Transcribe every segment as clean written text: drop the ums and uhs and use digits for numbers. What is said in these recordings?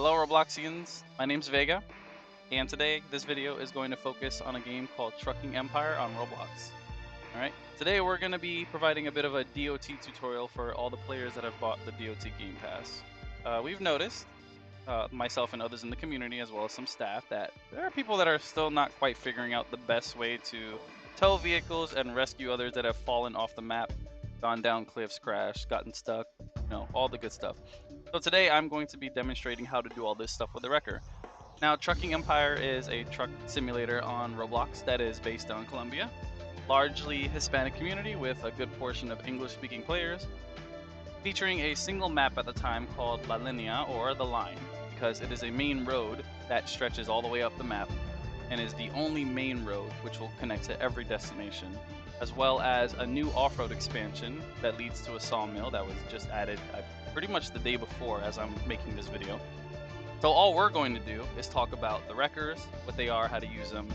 Hello Robloxians, my name's Vega, and today this video is going to focus on a game called Trucking Empire on Roblox. Alright, today we're going to be providing a bit of a DOT tutorial for all the players that have bought the DOT Game Pass. We've noticed, myself and others in the community as well as some staff, that there are people that are still not quite figuring out the best way to tow vehicles and rescue others that have fallen off the map, gone down cliffs, crashed, gotten stuck, all the good stuff. So today I'm going to be demonstrating how to do all this stuff with the Wrecker. Now, Trucking Empire is a truck simulator on Roblox that is based on Colombia, largely Hispanic community with a good portion of English-speaking players, featuring a single map at the time called La Linea, or The Line, because it is a main road that stretches all the way up the map and is the only main road which will connect to every destination, as well as a new off-road expansion that leads to a sawmill that was just added pretty much the day before as I'm making this video. So all we're going to do is talk about the wreckers, what they are, how to use them,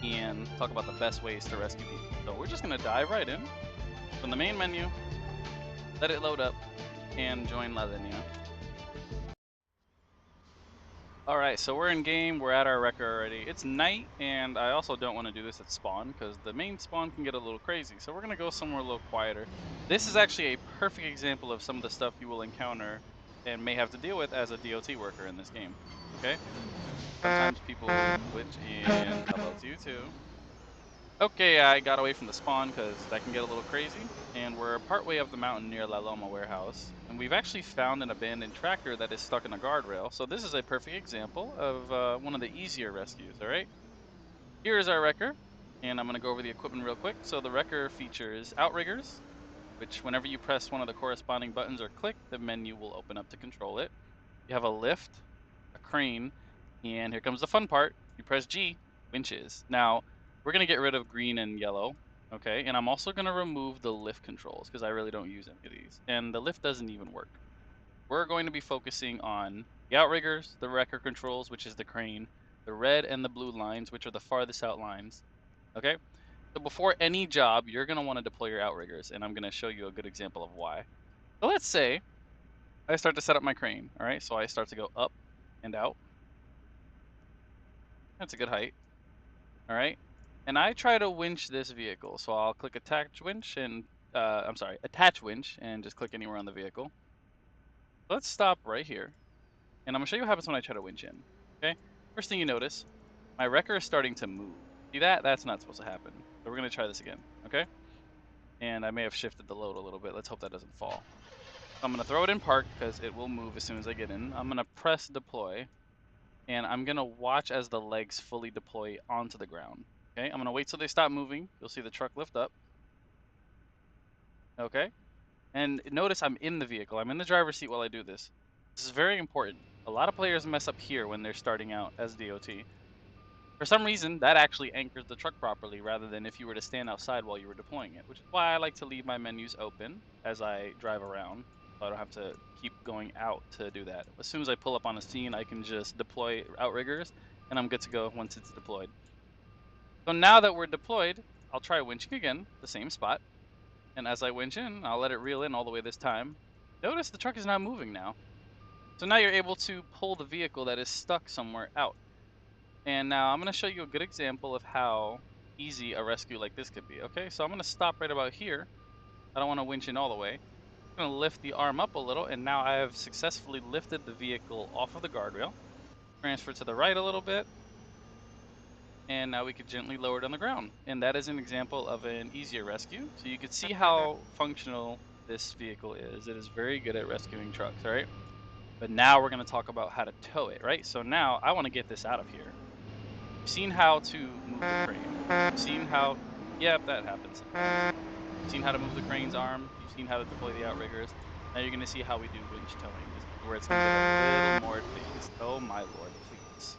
and talk about the best ways to rescue people. So we're just going to dive right in from the main menu, let it load up, and join La Linea. Alright, so we're in game, we're at our wrecker already. It's night, and I also don't want to do this at spawn, because the main spawn can get a little crazy, so we're going to go somewhere a little quieter. This is actually a perfect example of some of the stuff you will encounter and may have to deal with as a DOT worker in this game, okay? Sometimes people glitch, and hello to you too. Okay, I got away from the spawn because that can get a little crazy, and we're partway up the mountain near La Loma warehouse, and we've actually found an abandoned tractor that is stuck in a guardrail, so this is a perfect example of one of the easier rescues, alright? Here is our wrecker, and I'm going to go over the equipment real quick. So the wrecker features outriggers, which whenever you press one of the corresponding buttons or click, the menu will open up to control it. You have a lift, a crane, and here comes the fun part. You press G, winches. Now, we're going to get rid of green and yellow, okay? And I'm also going to remove the lift controls because I really don't use any of these. And the lift doesn't even work. We're going to be focusing on the outriggers, the wrecker controls, which is the crane, the red and the blue lines, which are the farthest out lines, okay? So before any job, you're going to want to deploy your outriggers, and I'm going to show you a good example of why. So let's say I start to set up my crane, all right? So I start to go up and out. That's a good height. All right. And I try to winch this vehicle. So I'll click attach winch and, attach winch and just click anywhere on the vehicle. Let's stop right here. And I'm gonna show you what happens when I try to winch in. Okay. First thing you notice, my wrecker is starting to move. See that? That's not supposed to happen. So we're gonna try this again. Okay. And I may have shifted the load a little bit. Let's hope that doesn't fall. So I'm gonna throw it in park because it will move as soon as I get in. I'm gonna press deploy. And I'm gonna watch as the legs fully deploy onto the ground. Okay, I'm gonna wait till they stop moving. You'll see the truck lift up. Okay, and notice I'm in the vehicle. I'm in the driver's seat while I do this. This is very important. A lot of players mess up here when they're starting out as DOT. For some reason, that actually anchors the truck properly rather than if you were to stand outside while you were deploying it, which is why I like to leave my menus open as I drive around. So I don't have to keep going out to do that. As soon as I pull up on a scene, I can just deploy outriggers, and I'm good to go once it's deployed. So now that we're deployed, I'll try winching again, the same spot. And as I winch in, I'll let it reel in all the way this time. Notice the truck is not moving now. So now you're able to pull the vehicle that is stuck somewhere out. And now I'm going to show you a good example of how easy a rescue like this could be. Okay, so I'm going to stop right about here. I don't want to winch in all the way. I'm going to lift the arm up a little, and now I have successfully lifted the vehicle off of the guardrail. Transfer to the right a little bit. And now we could gently lower it on the ground. And that is an example of an easier rescue. So you can see how functional this vehicle is. It is very good at rescuing trucks, right? But now we're going to talk about how to tow it, right? So now I want to get this out of here. You've seen how to move the crane. You've seen how, yep, that happens. You've seen how to move the crane's arm. You've seen how to deploy the outriggers. Now you're going to see how we do winch towing. This is where it's going to get a little more advanced. Oh my lord, please.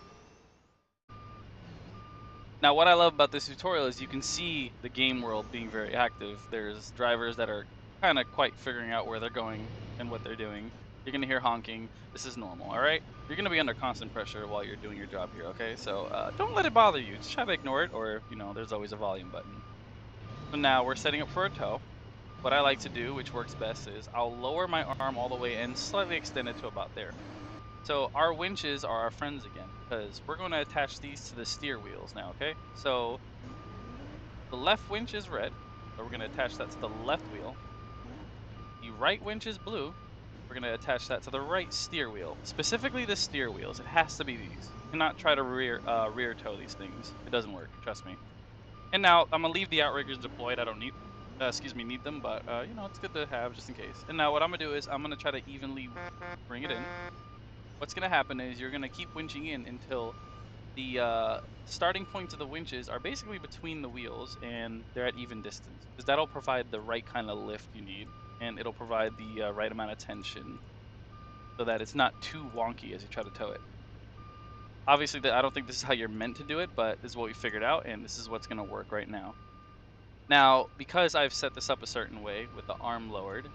Now, what I love about this tutorial is you can see the game world being very active. There's drivers that are kind of quite figuring out where they're going and what they're doing. You're going to hear honking. This is normal, all right? You're going to be under constant pressure while you're doing your job here, okay? So don't let it bother you. Just try to ignore it, or, there's always a volume button. So now we're setting up for a tow. What I like to do, which works best, is I'll lower my arm all the way and slightly extend it to about there. So our winches are our friends again, because we're going to attach these to the steer wheels now, okay? So the left winch is red, so we're going to attach that to the left wheel. The right winch is blue. We're going to attach that to the right steer wheel, specifically the steer wheels. It has to be these. You cannot try to rear toe these things. It doesn't work, trust me. And now I'm gonna leave the outriggers deployed. I don't need, need them, but you know, it's good to have just in case. And now what I'm gonna do is I'm gonna try to evenly bring it in. What's gonna happen is you're gonna keep winching in until the starting points of the winches are basically between the wheels and they're at even distance, because that'll provide the right kind of lift you need, and it'll provide the right amount of tension so that it's not too wonky as you try to tow it. Obviously, I don't think this is how you're meant to do it, but this is what we figured out, and this is what's gonna work right now. Now, because I've set this up a certain way with the arm lowered,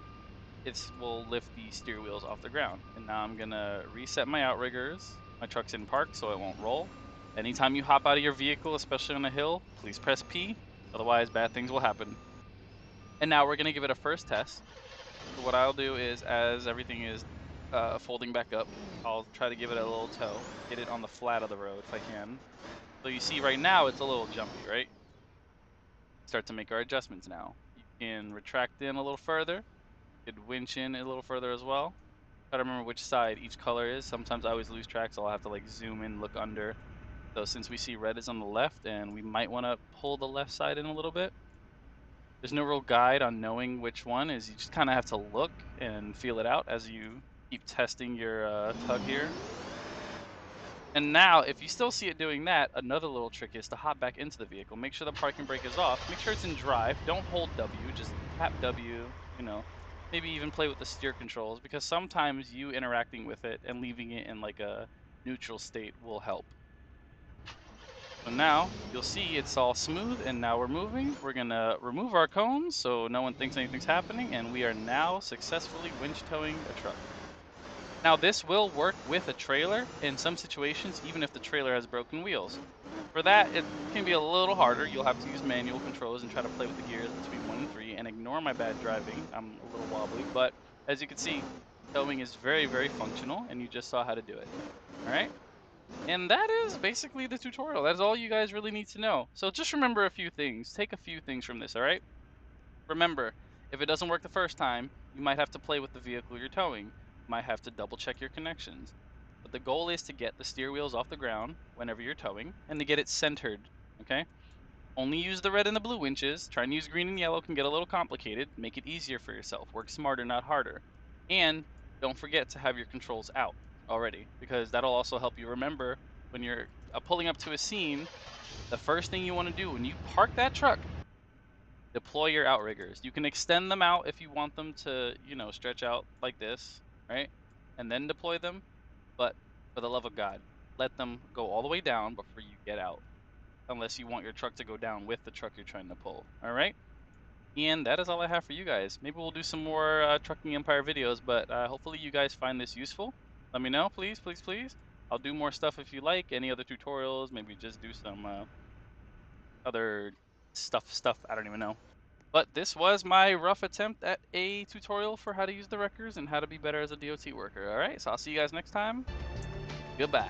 it will lift the steer wheels off the ground. And now I'm gonna reset my outriggers. My truck's in park, so it won't roll. Anytime you hop out of your vehicle, especially on a hill, please press P, otherwise bad things will happen. And now we're gonna give it a first test. So what I'll do is, as everything is folding back up, I'll try to give it a little tow, get it on the flat of the road if I can. So you see right now it's a little jumpy, right? Start to make our adjustments now. You can retract in a little further. You could winch in a little further as well. Try to remember which side each color is. Sometimes I always lose track, so I'll have to like zoom in, look under. So since we see red is on the left, and we might want to pull the left side in a little bit. There's no real guide on knowing which one is. You just kind of have to look and feel it out as you keep testing your tug here. And now, if you still see it doing that, another little trick is to hop back into the vehicle. Make sure the parking brake is off. Make sure it's in drive. Don't hold W. Just tap W, you know. Maybe even play with the steer controls, because sometimes you interacting with it and leaving it in like a neutral state will help. So now, you'll see it's all smooth, and now we're moving. We're going to remove our cones so no one thinks anything's happening, and we are now successfully winch towing a truck. Now this will work with a trailer in some situations, even if the trailer has broken wheels. For that, it can be a little harder. You'll have to use manual controls and try to play with the gears between 1 and 3 and ignore my bad driving. I'm a little wobbly, but as you can see, towing is very, very functional, and you just saw how to do it. Alright? And that is basically the tutorial. That's all you guys really need to know. So just remember a few things. Take a few things from this, alright? Remember, if it doesn't work the first time, you might have to play with the vehicle you're towing. You might have to double check your connections. But the goal is to get the steer wheels off the ground whenever you're towing, and to get it centered, okay? Only use the red and the blue winches. Trying to use green and yellow can get a little complicated. Make it easier for yourself. Work smarter, not harder. And don't forget to have your controls out already, because that'll also help you remember when you're pulling up to a scene. The first thing you want to do when you park that truck, deploy your outriggers. You can extend them out if you want them to, you know, stretch out like this, right? And then deploy them. But for the love of God, let them go all the way down before you get out. Unless you want your truck to go down with the truck you're trying to pull. All right? And that is all I have for you guys. Maybe we'll do some more Trucking Empire videos, but hopefully you guys find this useful. Let me know, please, please, please. I'll do more stuff if you like. Any other tutorials, maybe just do some other stuff. I don't even know. But this was my rough attempt at a tutorial for how to use the wreckers and how to be better as a DOT worker. Alright, so I'll see you guys next time. Goodbye.